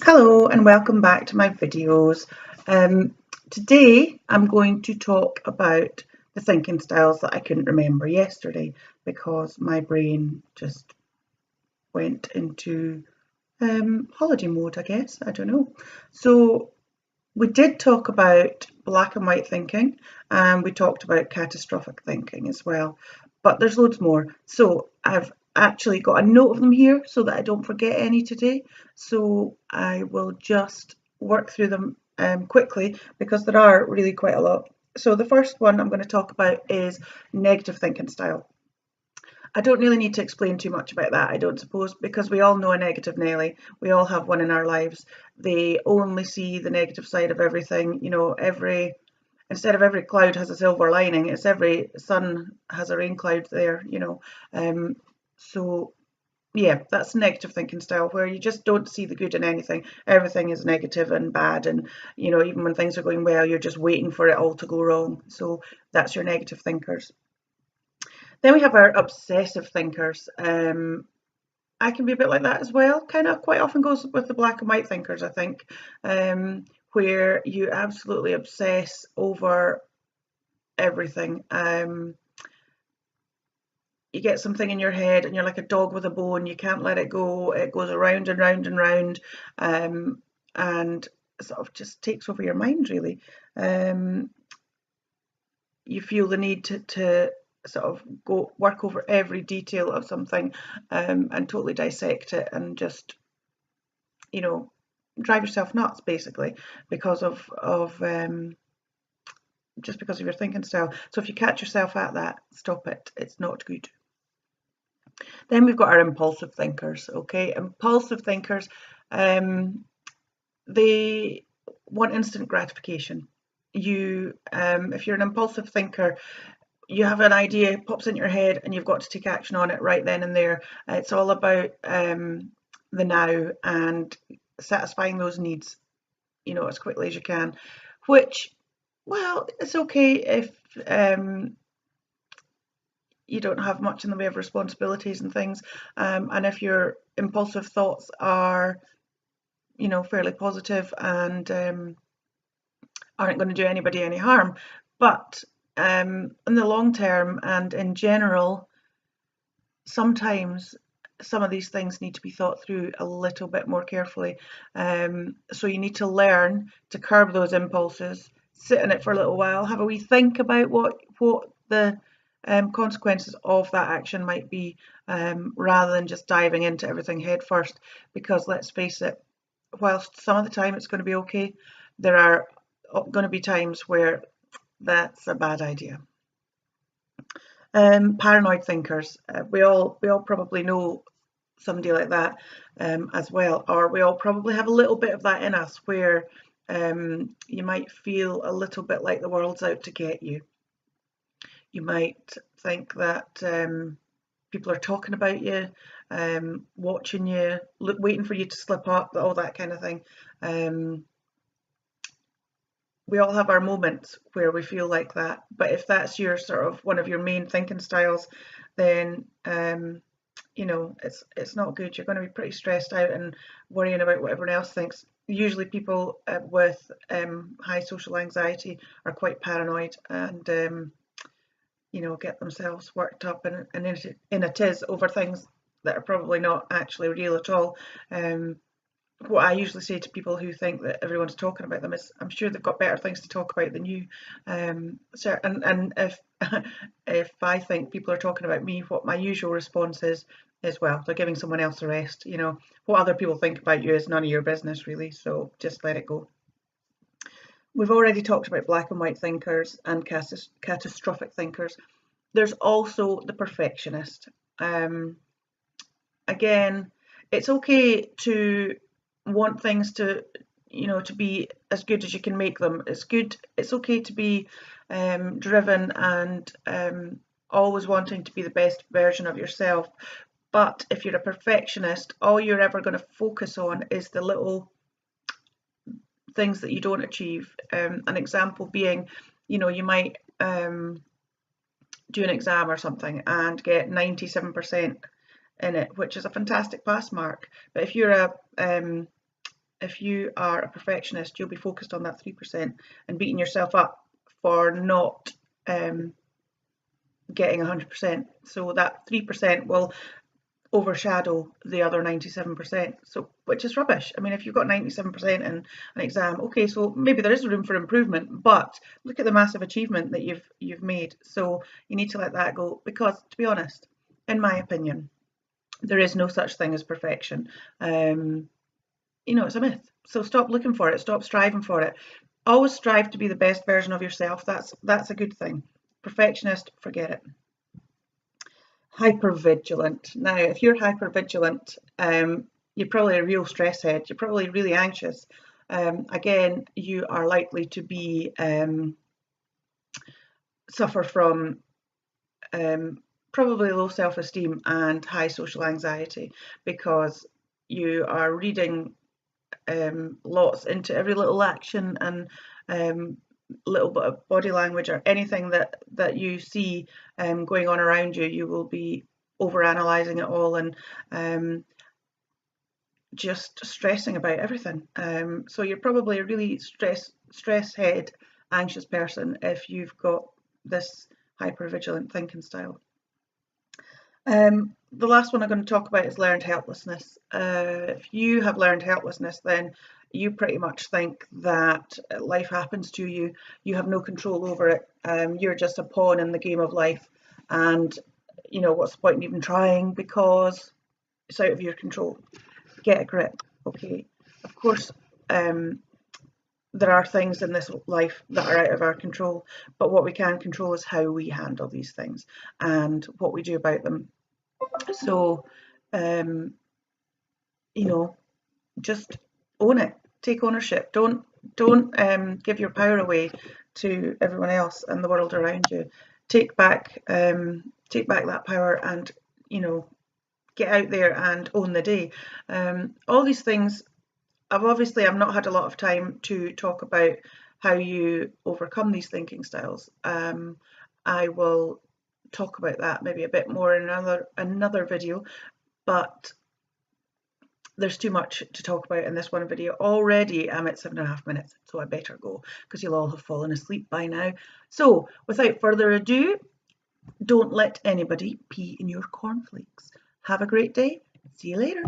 Hello and welcome back to my videos. Today I'm going to talk about the thinking styles that I couldn't remember yesterday because my brain just went into holiday mode, I guess. I don't know. So we did talk about black and white thinking, and we talked about catastrophic thinking as well, but there's loads more. So I've actually got a note of them here so that I don't forget any today. So I will just work through them quickly because there are really quite a lot. So the first one I'm going to talk about is negative thinking style. I don't really need to explain too much about that, I don't suppose, because we all know a negative Nelly. We all have one in our lives. They only see the negative side of everything. You know, instead of every cloud has a silver lining, it's every sun has a rain cloud there, you know. So yeah, that's negative thinking style where you just don't see the good in anything. Everything is negative and bad, and you know, even when things are going well, you're just waiting for it all to go wrong. So that's your negative thinkers. Then we have our obsessive thinkers. I can be a bit like that as well. Kind of quite often goes with the black and white thinkers, I think, where you absolutely obsess over everything. You get something in your head and you're like a dog with a bone. You can't let it go. It goes around and round and round, and sort of just takes over your mind, really. You feel the need to sort of go work over every detail of something, and totally dissect it and just, you know, drive yourself nuts basically because of just because of your thinking style. So if you catch yourself at that, stop it. It's not good. Then we've got our impulsive thinkers. Okay, impulsive thinkers, they want instant gratification. If you're an impulsive thinker, you have an idea, pops in your head, and you've got to take action on it right then and there. It's all about the now and satisfying those needs, you know, as quickly as you can. Which, well, it's okay if you don't have much in the way of responsibilities and things, and if your impulsive thoughts are, you know, fairly positive and aren't going to do anybody any harm. But in the long term and in general, sometimes some of these things need to be thought through a little bit more carefully. So you need to learn to curb those impulses, sit in it for a little while, have a wee think about what the consequences of that action might be, rather than just diving into everything head first. Because let's face it, whilst some of the time it's going to be okay, there are going to be times where that's a bad idea. Paranoid thinkers. We all probably know somebody like that, as well, or we all probably have a little bit of that in us where you might feel a little bit like the world's out to get you. You might think that people are talking about you, watching you, waiting for you to slip up, all that kind of thing. We all have our moments where we feel like that, but if that's your sort of one of your main thinking styles, then you know, it's not good. You're going to be pretty stressed out and worrying about what everyone else thinks. Usually people with high social anxiety are quite paranoid and you know, get themselves worked up and in a tiz over things that are probably not actually real at all. What I usually say to people who think that everyone's talking about them is, I'm sure they've got better things to talk about than you. So, and if if I think people are talking about me, what my usual response is well, they're giving someone else a rest. You know, what other people think about you is none of your business, really. So just let it go. We've already talked about black and white thinkers and catastrophic thinkers. There's also the perfectionist. Again, it's okay to want things to, you know, to be as good as you can make them. It's okay to be driven and always wanting to be the best version of yourself. But if you're a perfectionist, all you're ever going to focus on is the little things that you don't achieve. An example being, you know, you might do an exam or something and get 97% in it, which is a fantastic pass mark. But if you're if you are a perfectionist, you'll be focused on that 3% and beating yourself up for not getting 100%. So that 3% will overshadow the other 97%, so which is rubbish. I mean, if you've got 97% in an exam, okay, so maybe there is room for improvement, but look at the massive achievement that you've made. So you need to let that go, because to be honest, in my opinion, there is no such thing as perfection. You know, it's a myth. So stop looking for it, stop striving for it. Always strive to be the best version of yourself. That's a good thing. Perfectionist, forget it. Hypervigilant. Now, if you're hypervigilant, you're probably a real stress head. You're probably really anxious. Again, you are likely to be suffer from probably low self-esteem and high social anxiety, because you are reading lots into every little action and little bit of body language or anything that you see going on around you. You will be over analyzing it all and just stressing about everything. So you're probably a really stress head, anxious person if you've got this hypervigilant thinking style. The last one I'm going to talk about is learned helplessness. If you have learned helplessness, then you pretty much think that life happens to you. You have no control over it. You're just a pawn in the game of life, and you know, what's the point in even trying, because it's out of your control. Get a grip, okay? Of course, there are things in this life that are out of our control, but what we can control is how we handle these things and what we do about them. So, you know, just own it. Take ownership. Don't give your power away to everyone else and the world around you. Take back that power, and you know, get out there and own the day. All these things. I've not had a lot of time to talk about how you overcome these thinking styles. I will talk about that maybe a bit more in another video, but there's too much to talk about in this one video. Already I'm at 7.5 minutes, so I better go, because you'll all have fallen asleep by now. So without further ado, don't let anybody pee in your cornflakes. Have a great day. See you later.